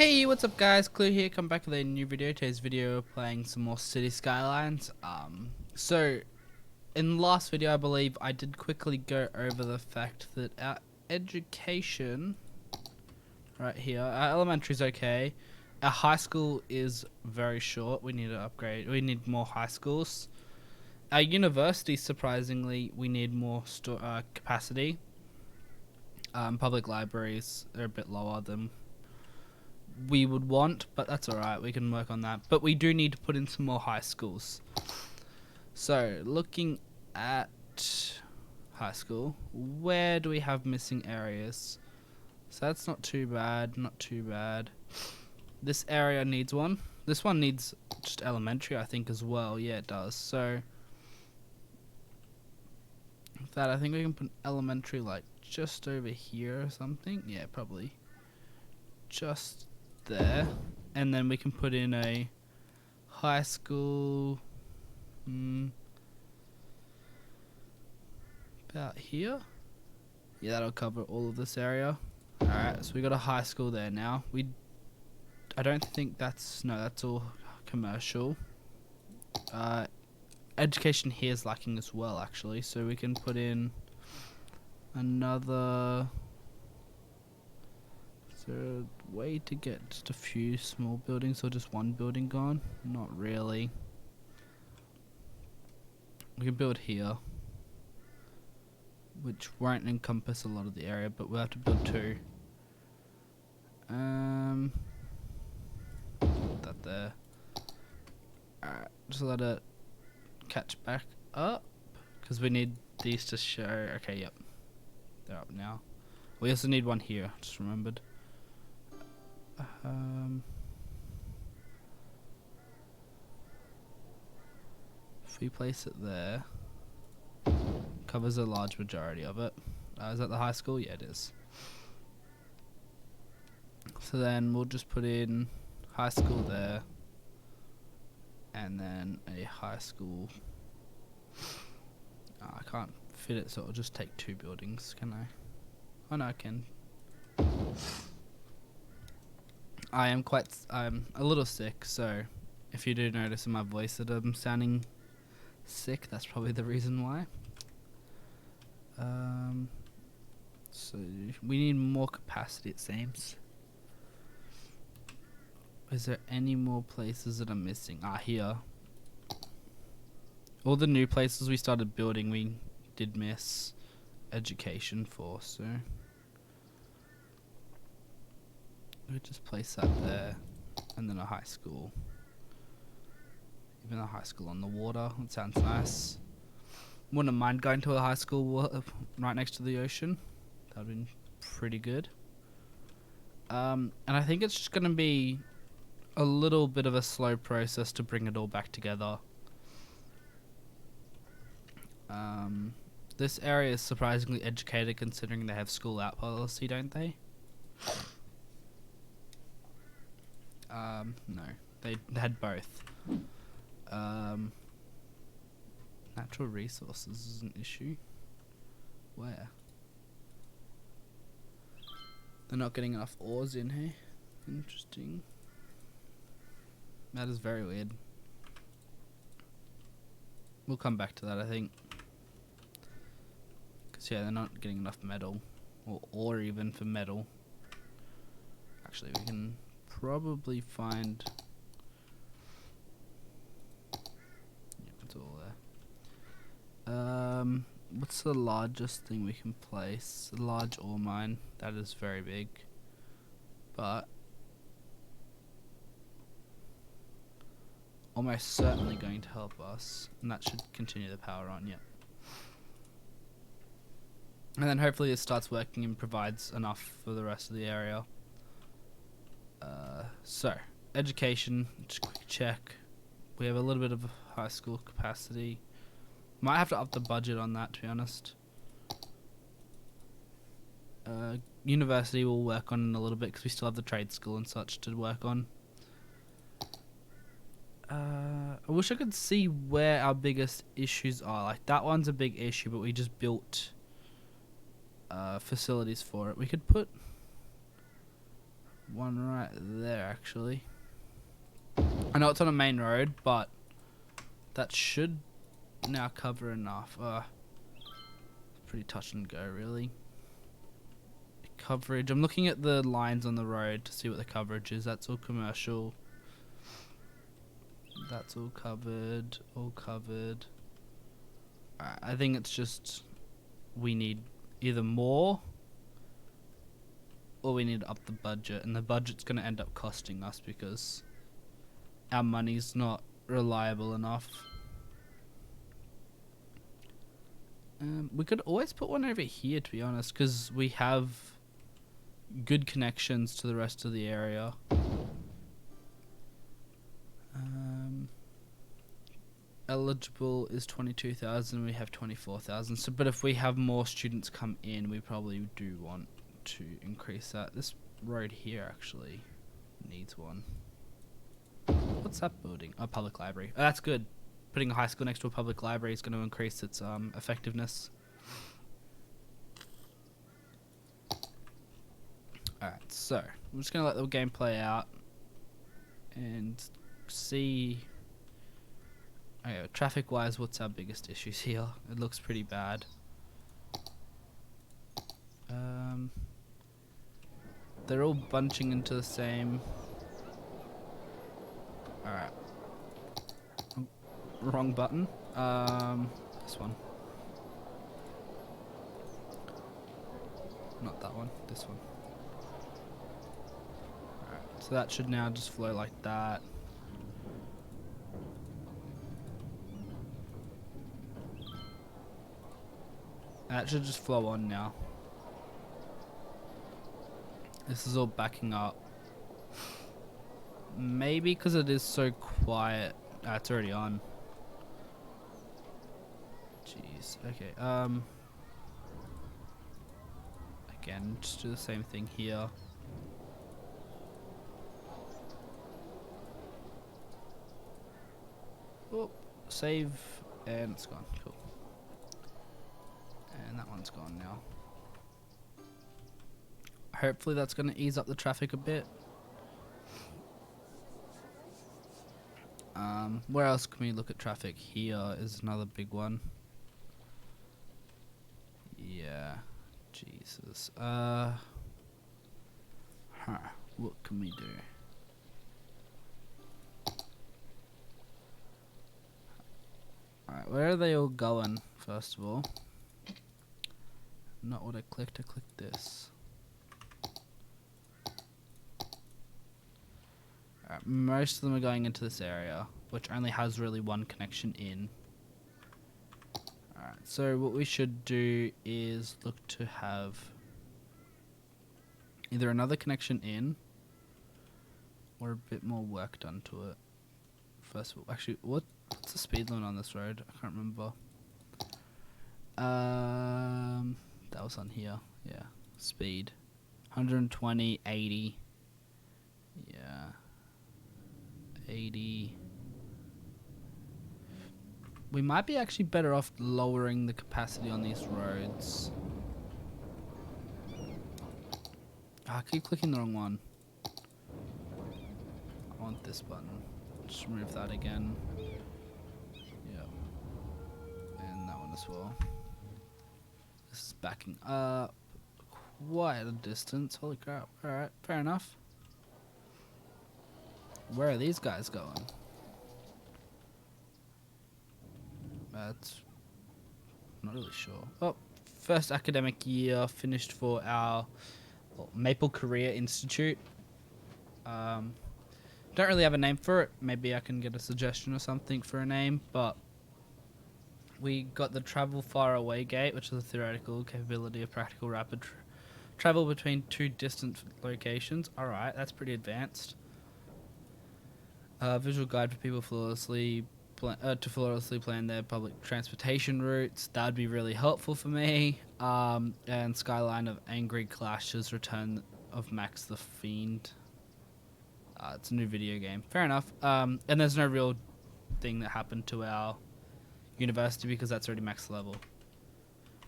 Hey, what's up guys? Clue here, come back with a new video. Today's video we're playing some more City Skylines. So in the last video I believe I did quickly go over the fact that our education right here, our elementary is okay. Our high school is very short. We need to upgrade. We need more high schools. Our university, surprisingly, we need more capacity. Public libraries are a bit lower than we would want, but that's alright, we can work on that. But we do need to put in some more high schools. So, looking at high school, where do we have missing areas? So that's not too bad, not too bad. This area needs one. This one needs just elementary, I think, as well. Yeah, it does. So, with that, I think we can put elementary, like, just over here or something. Yeah, probably. Just there, and then we can put in a high school about here. Yeah, that'll cover all of this area. Alright, so we got a high school there now. I don't think that's all commercial. Education here is lacking as well, actually, so we can put in another. Is there a way to get just a few small buildings or just one building gone? Not really. We can build here, which won't encompass a lot of the area, but we'll have to build two. Put that there. Alright, just let it catch back up, because we need these to show. Okay, yep. They're up now. We also need one here, just remembered. If we place it there, covers a large majority of it. Is that the high school? Yeah, it is. So then we'll just put in high school there, and then a high school. I can't fit it, so it'll just take two buildings, can I? Oh no, I can. I'm a little sick, so if you do notice in my voice that I'm sounding sick, that's probably the reason why. So we need more capacity, it seems. Is there any more places that I'm missing? Here. All the new places we started building, we did miss education for, so we'll just place that there, and then a high school. Even a high school on the water, that sounds nice. Wouldn't mind going to a high school right next to the ocean. That would be pretty good. And I think it's just going to be a little bit of a slow process to bring it all back together. This area is surprisingly educated considering they have school out policy, don't they? No, they had both. Natural resources is an issue. Where? They're not getting enough ores in here. Interesting. That is very weird. We'll come back to that, I think. Because, yeah, they're not getting enough metal. Or ore even for metal. Actually, we can probably find. Yep, it's all there. What's the largest thing we can place? A large ore mine. That is very big. But almost certainly going to help us, and that should continue the power on. Yep. And then hopefully it starts working and provides enough for the rest of the area. So education, just quick check. We have a little bit of high school capacity. Might have to up the budget on that, to be honest. University we'll work on in a little bit because we still have the trade school and such to work on. I wish I could see where our biggest issues are. Like, that one's a big issue, but we just built facilities for it. We could put one right there, actually. I know it's on a main road, but that should now cover enough. Pretty touch and go, really. Coverage. I'm looking at the lines on the road to see what the coverage is. That's all commercial. That's all covered. All covered. I think it's just we need either more or we need to up the budget, and the budget's going to end up costing us because our money's not reliable enough. We could always put one over here, to be honest, because we have good connections to the rest of the area. Eligible is 22,000. We have 24,000. So, but if we have more students come in, we probably do want to increase that. This road here actually needs one. What's that building? Oh, public library. Oh, that's good. Putting a high school next to a public library is going to increase its effectiveness. Alright, so I'm just going to let the game play out and see. Okay, traffic wise, what's our biggest issues here? It looks pretty bad. They're all bunching into the same. Alright. Wrong button. This one. Not that one, this one. Alright, so that should now just flow like that. That should just flow on now. This is all backing up. Maybe because it is so quiet. It's already on. Jeez. Okay. Again, just do the same thing here. Oh, save, and it's gone. Cool. And that one's gone now. Hopefully that's going to ease up the traffic a bit. Where else can we look at traffic? Here is another big one. Yeah. Jesus. What can we do? Alright, where are they all going, first of all? Not what I clicked this. Alright, most of them are going into this area, which only has really one connection in. Alright, so what we should do is look to have either another connection in or a bit more work done to it. First of all, actually, what's the speed limit on this road? I can't remember. That was on here. Yeah, speed 120, 80. Yeah, 80. We might be actually better off lowering the capacity on these roads. I keep clicking the wrong one. I want this button. Just remove that again. Yeah. And that one as well. This is backing up quite a distance. Holy crap. Alright, fair enough. Where are these guys going? That's not really sure. Oh, first academic year finished for our Maple Career Institute. Don't really have a name for it. Maybe I can get a suggestion or something for a name, but we got the Travel Far Away Gate, which is a theoretical capability of practical rapid travel between two distant locations. Alright, that's pretty advanced. Visual guide for people flawlessly plan their public transportation routes. That would be really helpful for me. And Skyline of Angry Clashes, Return of Max the Fiend. It's a new video game. Fair enough. And there's no real thing that happened to our university because that's already max level.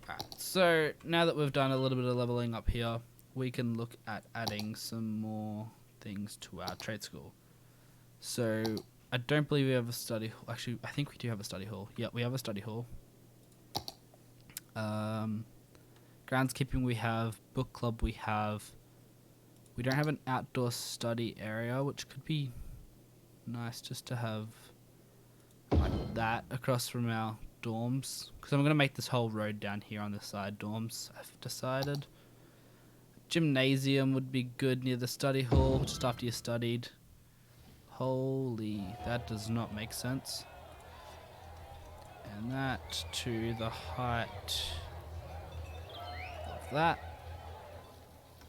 Alright, so now that we've done a little bit of leveling up here, we can look at adding some more things to our trade school. So I don't believe we have a study hall. Actually, I think we do have a study hall. Yeah, we have a study hall. Groundskeeping we have. Book club we have. We don't have an outdoor study area, which could be nice just to have like that across from our dorms. Because I'm going to make this whole road down here on this side dorms, I've decided. Gymnasium would be good near the study hall, just after you studied. Holy, that does not make sense. And that to the height of that.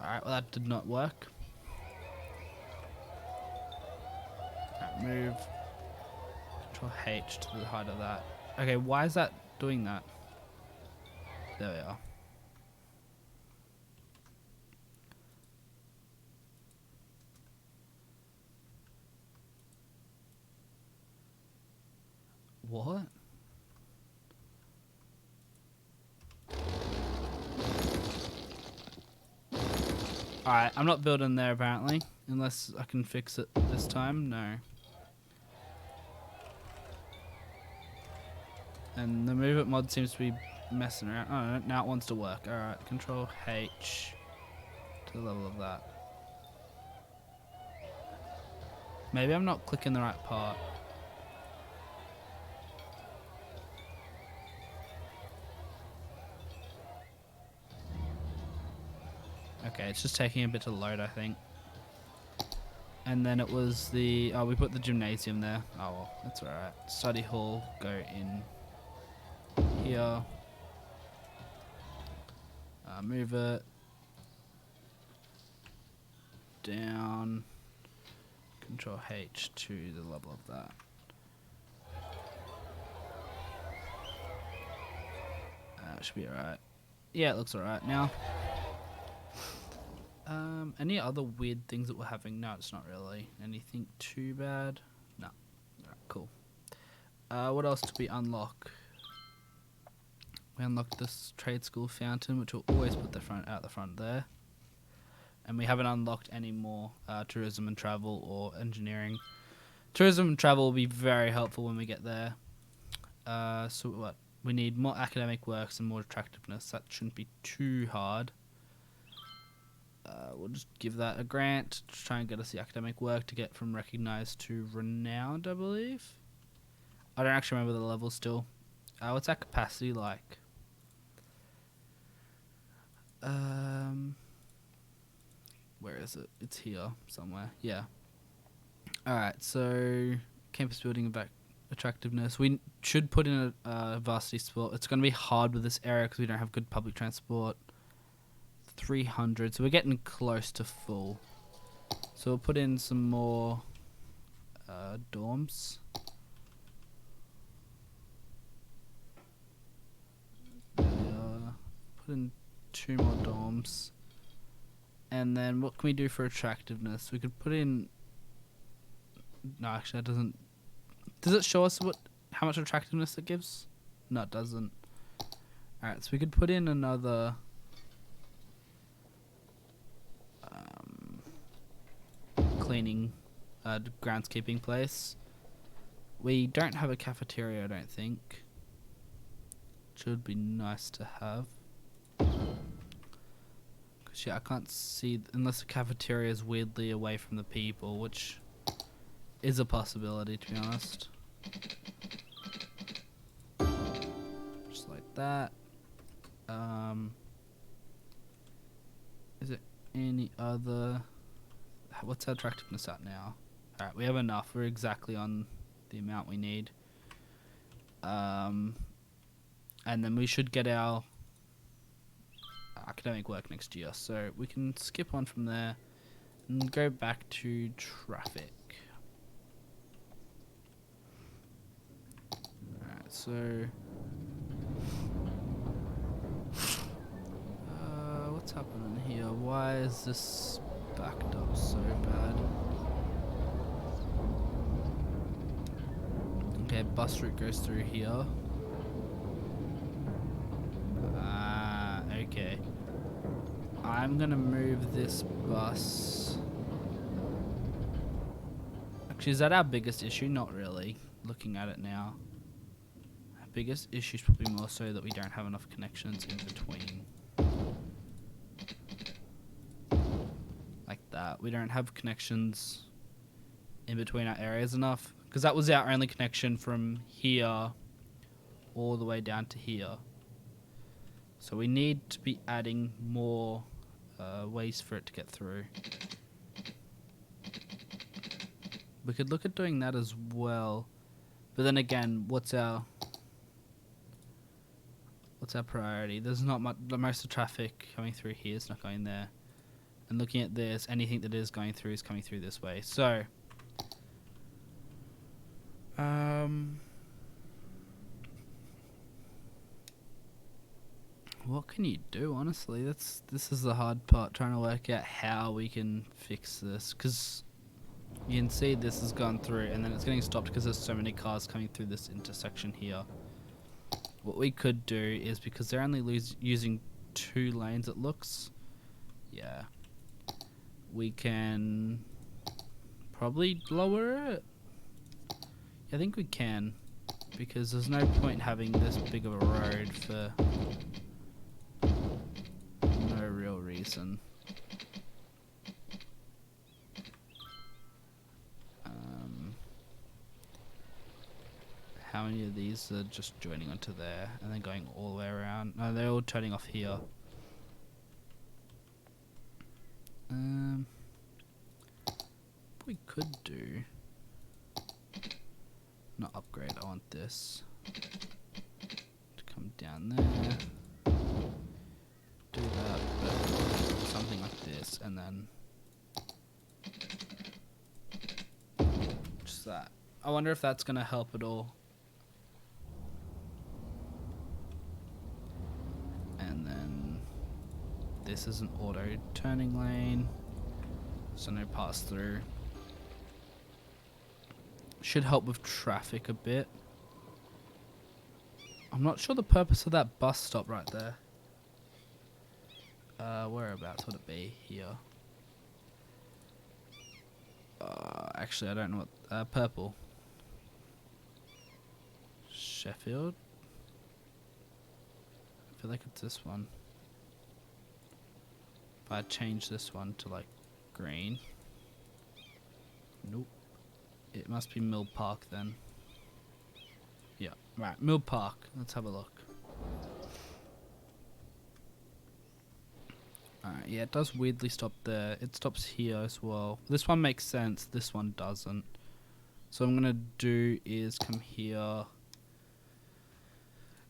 Alright, well that did not work. Alright, move. Control H to the height of that. Okay, why is that doing that? There we are. What? Alright, I'm not building there apparently. Unless I can fix it this time. No. And the movement mod seems to be messing around. Oh, no, now it wants to work. Alright, Control H to the level of that. Maybe I'm not clicking the right part. Okay, it's just taking a bit to load, I think. And then it was the... Oh, we put the gymnasium there. Oh, well, that's alright. Study hall, go in here. Move it down. Control H to the level of that. Should be alright. Yeah, it looks alright now. Any other weird things that we're having? No, it's not really. Anything too bad? No. Alright, cool. What else did we unlock? We unlocked this trade school fountain, which will always put the front out the front there. And we haven't unlocked any more tourism and travel or engineering. Tourism and travel will be very helpful when we get there. So what? We need more academic works and more attractiveness. That shouldn't be too hard. We'll just give that a grant to try and get us the academic work to get from recognized to renowned, I believe. I don't actually remember the level still. What's that capacity like? Where is it? It's here somewhere. Yeah. Alright, so campus building and attractiveness. We should put in a varsity sport. It's going to be hard with this area because we don't have good public transport. 300, so we're getting close to full. So we'll put in some more dorms. Put in 2 more dorms. And then what can we do for attractiveness? We could put in... No, actually that doesn't... Does it show us how much attractiveness it gives? No, it doesn't. Alright, so we could put in another... cleaning groundskeeping place. We don't have a cafeteria, I don't think. Should be nice to have. Cause yeah, I can't see unless the cafeteria is weirdly away from the people, which is a possibility to be honest. Just like that. Is it any other? What's our attractiveness at now? Alright, we have enough. We're exactly on the amount we need. And then we should get our academic work next year. So we can skip on from there and go back to Trafffic. Alright, so... what's happening here? Why is this backed up so bad? Okay, bus route goes through here. Okay. I'm gonna move this bus. Actually, is that our biggest issue? Not really, looking at it now. Our biggest issue is probably more so that we don't have enough connections in between. Like that. We don't have connections in between our areas enough. Because that was our only connection from here all the way down to here. So we need to be adding more ways for it to get through. We could look at doing that as well. But then again, what's our priority? There's not much. Most of the traffic coming through here is not going there. And looking at this, anything that is going through is coming through this way. So, what can you do? Honestly, this is the hard part, trying to work out how we can fix this. Because you can see this has gone through, and then it's getting stopped because there's so many cars coming through this intersection here. What we could do is, because they're only using 2 lanes, it looks. Yeah. We can probably lower it. I think we can, because there's no point having this big of a road for no real reason. How many of these are just joining onto there and then going all the way around? No, they're all turning off here. What we could do, not upgrade, I want this to come down there, do that, but something like this, and then just that. I wonder if that's going to help at all. And then this is an auto turning lane, so no pass through. Should help with traffic a bit. I'm not sure the purpose of that bus stop right there. Whereabouts would it be? Here. Actually, I don't know what. Purple. Sheffield. I feel like it's this one. If I change this one to like green. Nope. It must be Mill Park then. Yeah, right, Mill Park. Let's have a look. Alright, yeah, it does weirdly stop there. It stops here as well. This one makes sense, this one doesn't. So what I'm gonna do is come here,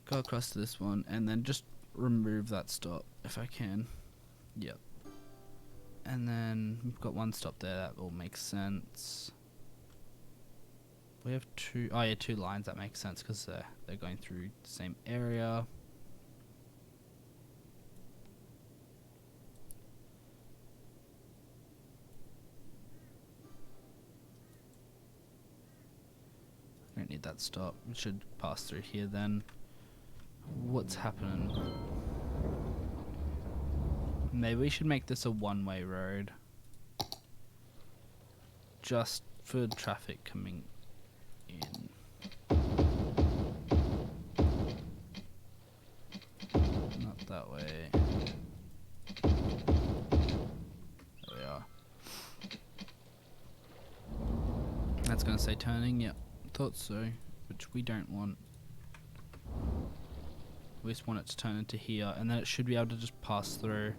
go across to this one, and then just remove that stop if I can. Yep. And then we've got one stop there, that all makes sense. We have 2, oh yeah, 2 lines, that makes sense because they're going through the same area. I don't need that stop, it should pass through here then. What's happening? Maybe we should make this a one-way road. Just for traffic coming in. Not that way. There we are. That's gonna say turning, yep. Thought so, which we don't want. We just want it to turn into here, and then it should be able to just pass through.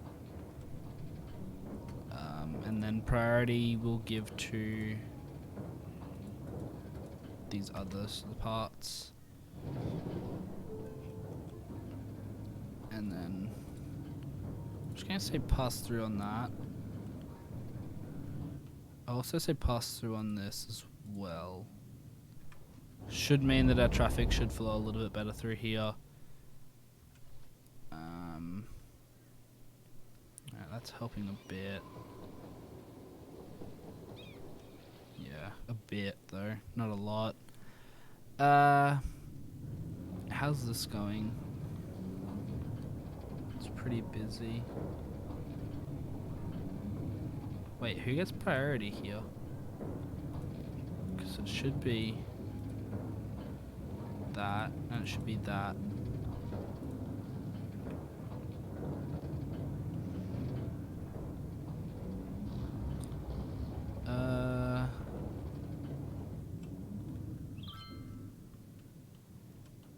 And then priority we'll give to these other parts. And then I'm just going to say pass through on that. I'll also say pass through on this as well. Should mean that our traffic should flow a little bit better through here. Alright, that's helping a bit. Yeah, a bit though, not a lot. How's this going? It's pretty busy. Wait, who gets priority here? Because it should be that, and it should be that.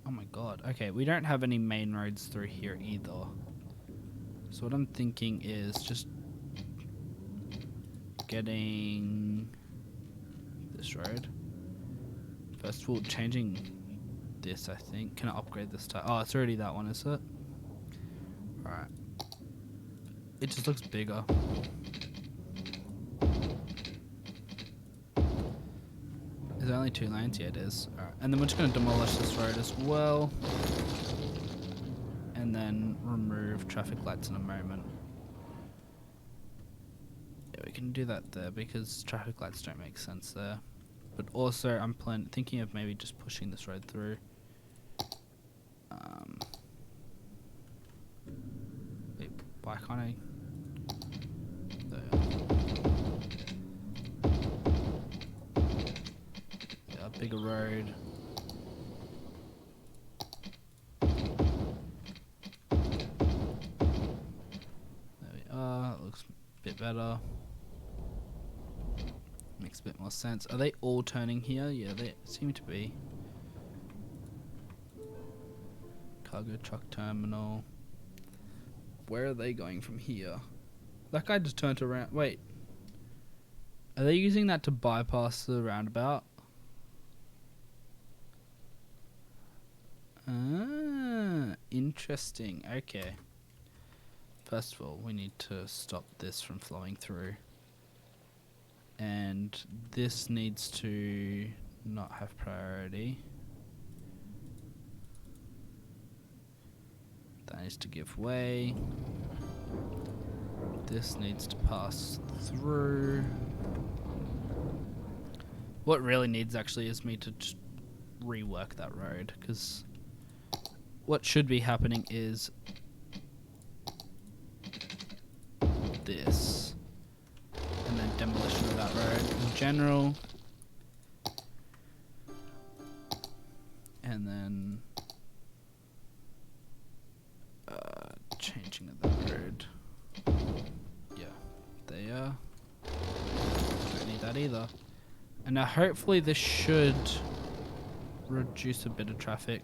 Oh my god. Okay, we don't have any main roads through here either. So what I'm thinking is just getting this road. First of all, changing this, I think. Can I upgrade this type? Oh, it's already that one, is it? Alright. It just looks bigger. Is there only 2 lanes? Yeah, it is. Alright. And then we're just going to demolish this road as well. And then remove traffic lights in a moment. Yeah, we can do that there because traffic lights don't make sense there. But also, I'm thinking of maybe just pushing this road through. Wait, why can't I? There. Yeah, bigger road. There we are. It looks a bit better. Makes a bit more sense. Are they all turning here? Yeah, they seem to be. Cargo truck terminal. Where are they going from here? That guy just turned around. Wait. Are they using that to bypass the roundabout? Ah, interesting. Okay. First of all, we need to stop this from flowing through. And this needs to not have priority. That needs to give way. This needs to pass through. What really needs actually is me to just rework that road, because what should be happening is this. And then demolition of that road in general. And then changing of that road. Yeah, there. Don't need that either. And now hopefully this should reduce a bit of traffic.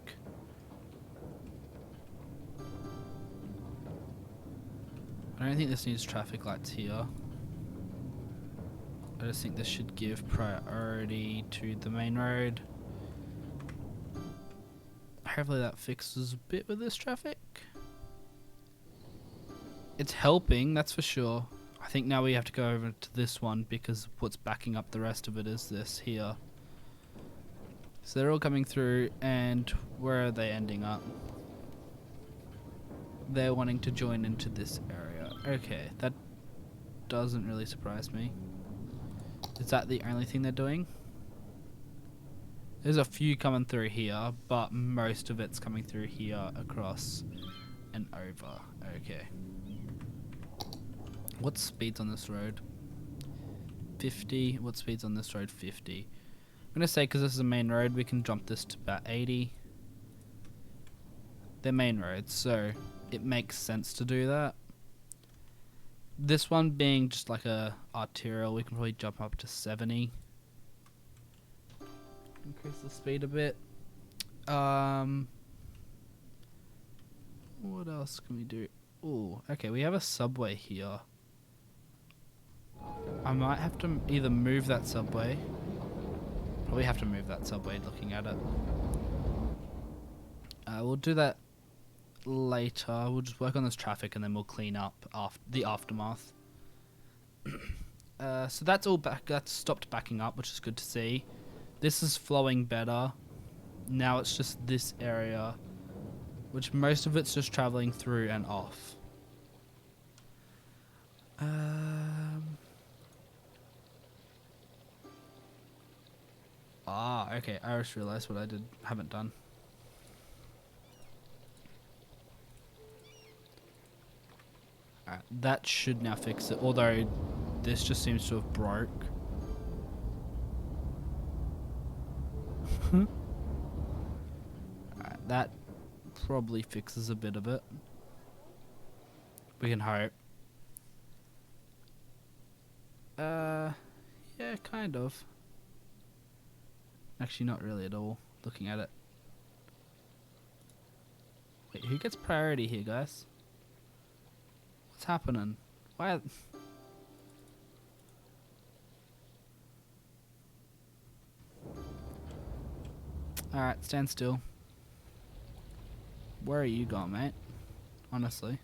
I don't think this needs traffic lights here. I just think this should give priority to the main road. Hopefully that fixes a bit with this traffic. It's helping, that's for sure. I think now we have to go over to this one because what's backing up the rest of it is this here. So they're all coming through, and where are they ending up? They're wanting to join into this area. Okay, that doesn't really surprise me. Is that the only thing they're doing? There's a few coming through here, but most of it's coming through here, across, and over. Okay. What speed's on this road? 50. What speed's on this road? 50. I'm going to say because this is a main road, we can jump this to about 80. They're main roads, so it makes sense to do that. This one being just like a arterial, we can probably jump up to 70. Increase the speed a bit. What else can we do? Oh, okay, we have a subway here. I might have to either move that subway. Probably have to move that subway looking at it. We'll do that later. We'll just work on this traffic and then we'll clean up the aftermath. So that's all back. That's stopped backing up, which is good to see. This is flowing better. Now it's just this area, which most of it's just traveling through and off. Okay. I just realized what I haven't done. Alright, that should now fix it. Although this just seems to have broke. Alright, that probably fixes a bit of it. We can hope. Yeah, kind of. Actually, not really at all, looking at it. Wait, who gets priority here, guys? What's happening? Why? Alright, stand still. Where are you going, mate? Honestly.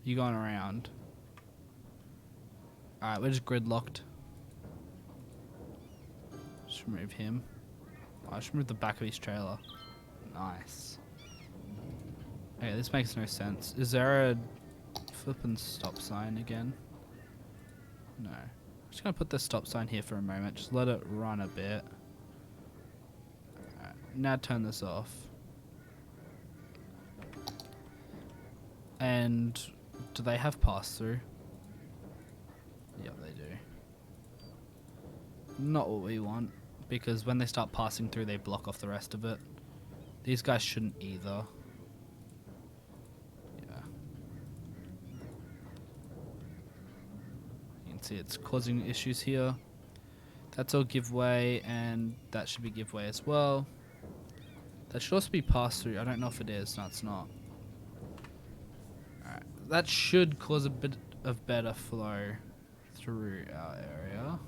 You going around? Alright, we're just gridlocked. Just remove him. Oh, I should remove the back of his trailer. Nice. Okay, this makes no sense. Is there a flippin' stop sign again? No. I'm just gonna put the stop sign here for a moment. Just let it run a bit. Alright, now turn this off. And do they have pass-through? Yep, they do. Not what we want, because when they start passing through, they block off the rest of it. These guys shouldn't either. Yeah. You can see it's causing issues here. That's all give way, and that should be give way as well. That should also be pass-through. I don't know if it is. No, it's not. Alright. That should cause a bit of better flow through our area.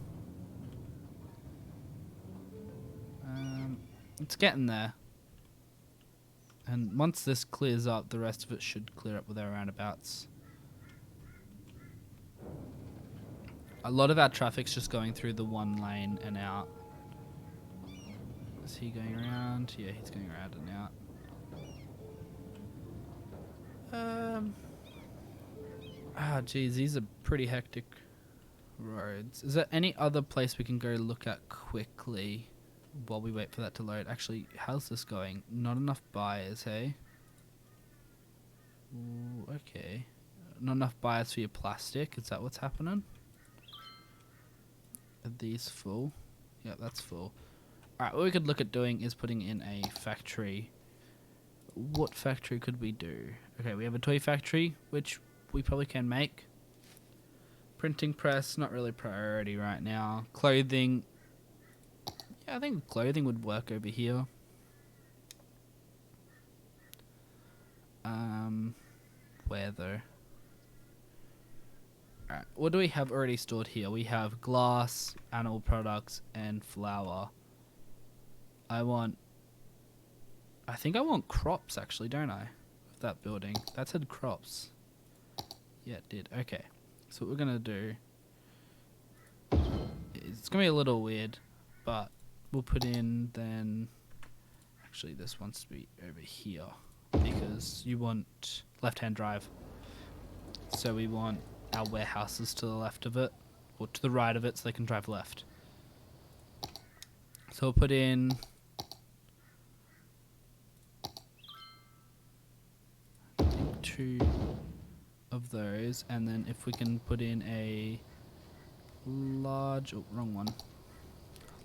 It's getting there. And once this clears up, the rest of it should clear up with our roundabouts. A lot of our traffic's just going through the one lane and out. Is he going around? Yeah, he's going around and out. Geez, these are pretty hectic roads. Is there any other place we can go look at quickly while we wait for that to load? Actually, how's this going? Not enough buyers, hey? Ooh, okay. Not enough buyers for your plastic. Is that what's happening? Are these full? Yeah, that's full. Alright, what we could look at doing is putting in a factory. What factory could we do? Okay, we have a toy factory, which we probably can make. Printing press, not really priority right now. Clothing. Yeah, I think clothing would work over here. Where though? Alright, what do we have already stored here? We have glass, animal products, and flour. I think I want crops actually, don't I? With that building. That said crops. Yeah, it did. Okay. So what we're gonna do, it's gonna be a little weird, but we'll put in then, actually this wants to be over here, because you want left-hand drive. So we want our warehouses to the left of it, or to the right of it, so they can drive left. So we'll put in, I think 2 of those, and then if we can put in a large, oh, wrong one,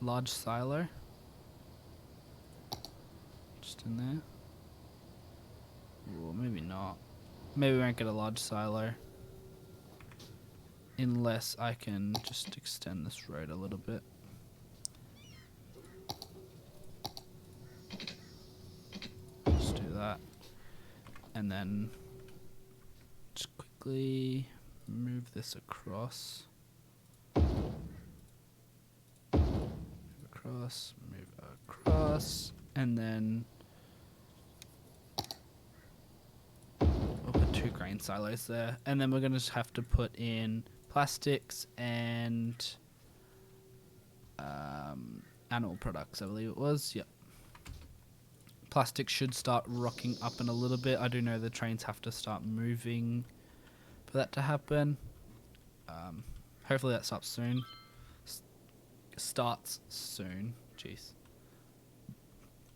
large silo, just in there. Or maybe not. Maybe we won't get a large silo unless I can just extend this road a little bit. Just do that, and then just quickly move this across. Move across, and then we'll put 2 grain silos there, and then we're gonna just have to put in plastics and animal products, I believe it was. Yep. Plastic should start rocking up in a little bit. I do know the trains have to start moving for that to happen. Hopefully that stops soon. Starts soon. Jeez.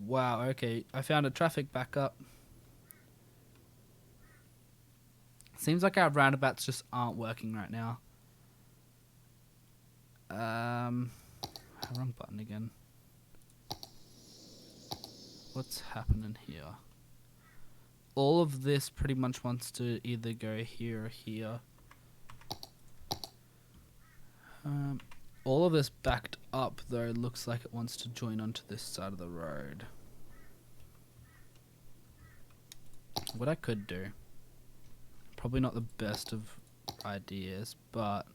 Wow, okay. I found a traffic backup. Seems like our roundabouts just aren't working right now. Wrong button again. What's happening here? All of this pretty much wants to either go here or here. All of this backed up though looks like it wants to join onto this side of the road. What I could do, probably not the best of ideas, but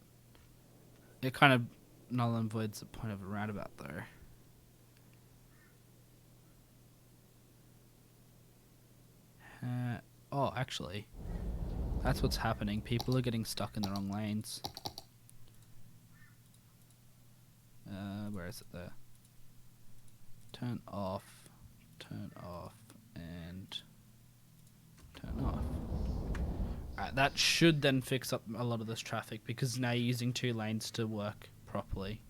it kind of null and voids the point of a roundabout though. Oh, actually, that's what's happening. People are getting stuck in the wrong lanes. Where is it there? Turn off, and turn off. Alright, that should then fix up a lot of this traffic because now you're using 2 lanes to work properly.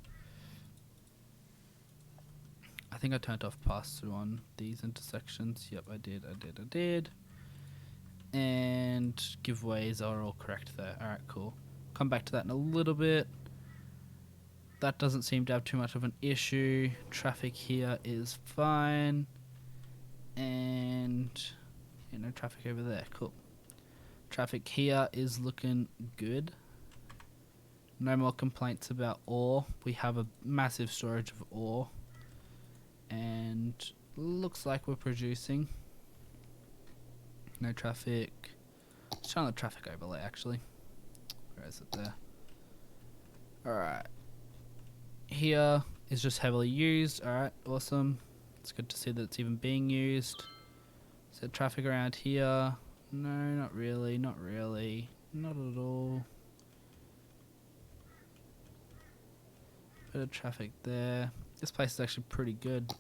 I think I turned off pass-through on these intersections. Yep, I did. And giveaways are all correct there. Alright, cool. Come back to that in a little bit. That doesn't seem to have too much of an issue. Traffic here is fine. And no traffic over there. Cool. Traffic here is looking good. No more complaints about ore. We have a massive storage of ore. And looks like we're producing. No traffic. Let's turn on the traffic overlay actually. Where is it there? Alright. Here is just heavily used. Alright, awesome. It's good to see that it's even being used. Is there traffic around here? No, not really, not at all. Bit of traffic there. This place is actually pretty good.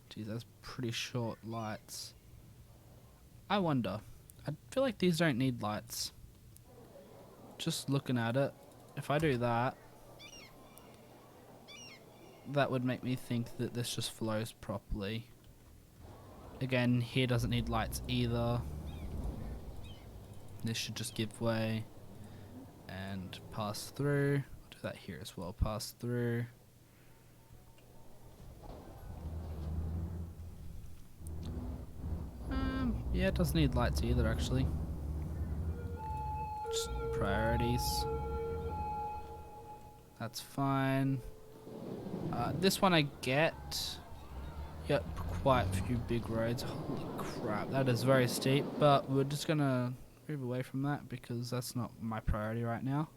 Geez, that's pretty short lights. I wonder. I feel like these don't need lights. Just looking at it, if I do that, that would make me think that this just flows properly. Again, here doesn't need lights either. This should just give way and pass through. I'll do that here as well, pass through. Yeah, it doesn't need lights either actually. Just priorities. That's fine. This one I get. Yep, quite a few big roads. Holy crap, that is very steep, but we're just gonna move away from that because that's not my priority right now.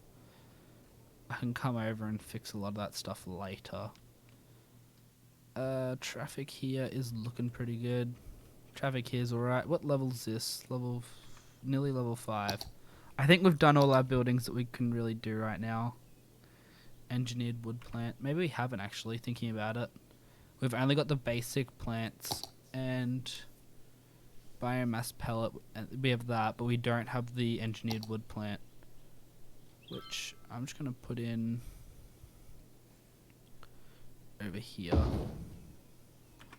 I can come over and fix a lot of that stuff later. Traffic here is looking pretty good. Traffic here is alright. What level is this? Nearly level 5. I think we've done all our buildings that we can really do right now. Engineered wood plant. Maybe we haven't actually, thinking about it. We've only got the basic plants and biomass pellet. We have that, but we don't have the engineered wood plant. Which I'm just going to put in over here.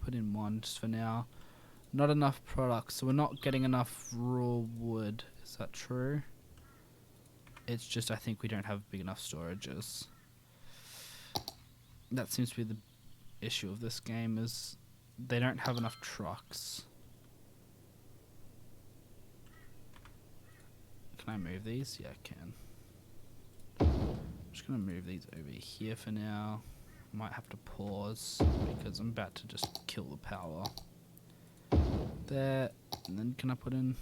Put in one just for now. Not enough products, so we're not getting enough raw wood. Is that true? It's just I think we don't have big enough storages. That seems to be the issue of this game, is they don't have enough trucks. Can I move these? Yeah, I can. I'm just going to move these over here for now. Might have to pause because I'm about to just kill the power. There, and then can I put in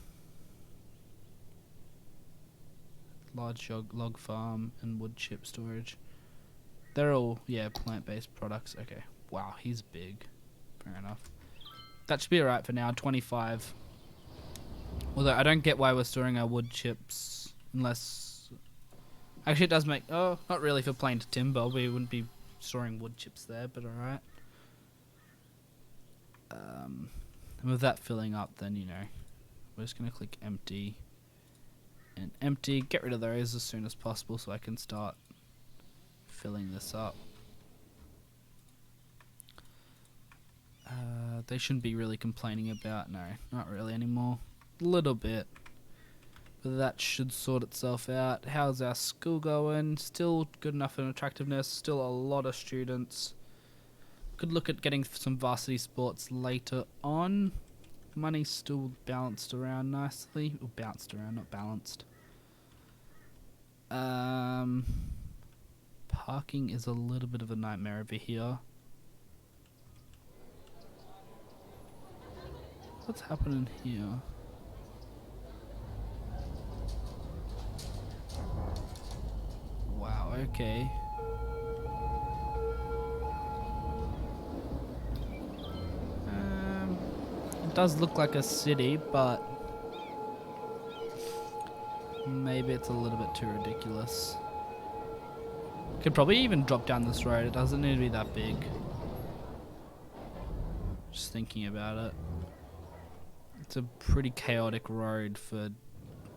large log farm and wood chip storage? They're all, yeah, plant-based products. Okay, wow, he's big. Fair enough. That should be alright for now, 25. Although I don't get why we're storing our wood chips unless... Actually it does make... Oh, not really for planed timber. We wouldn't be storing wood chips there, but alright. And with that filling up, then, you know, we're just going to click empty and empty. Get rid of those as soon as possible so I can start filling this up. They shouldn't be really complaining about, no, not really anymore. A little bit. But that should sort itself out. How's our school going? Still good enough in attractiveness. Still a lot of students. Could look at getting some varsity sports later on. Money's still balanced around nicely. Or bounced around, not balanced. Parking is a little bit of a nightmare over here. What's happening here? Wow, okay. It does look like a city, but maybe it's a little bit too ridiculous. Could probably even drop down this road. It doesn't need to be that big. Just thinking about it. It's a pretty chaotic road for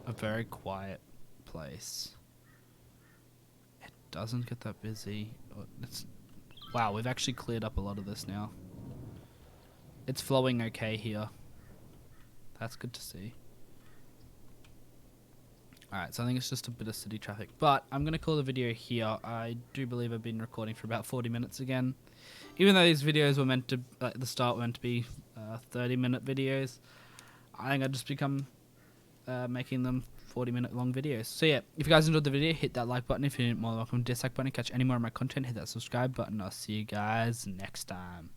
a very quiet place. It doesn't get that busy. Wow, we've actually cleared up a lot of this now. It's flowing okay here. That's good to see. Alright, so I think it's just a bit of city traffic. But I'm going to call the video here. I do believe I've been recording for about 40 minutes again. Even though these videos were meant to, at the start, were meant to be 30-minute videos, I think I've just become making them 40-minute long videos. So yeah, if you guys enjoyed the video, hit that like button. If you didn't, more than welcome. Dislike button. Catch any more of my content, hit that subscribe button. I'll see you guys next time.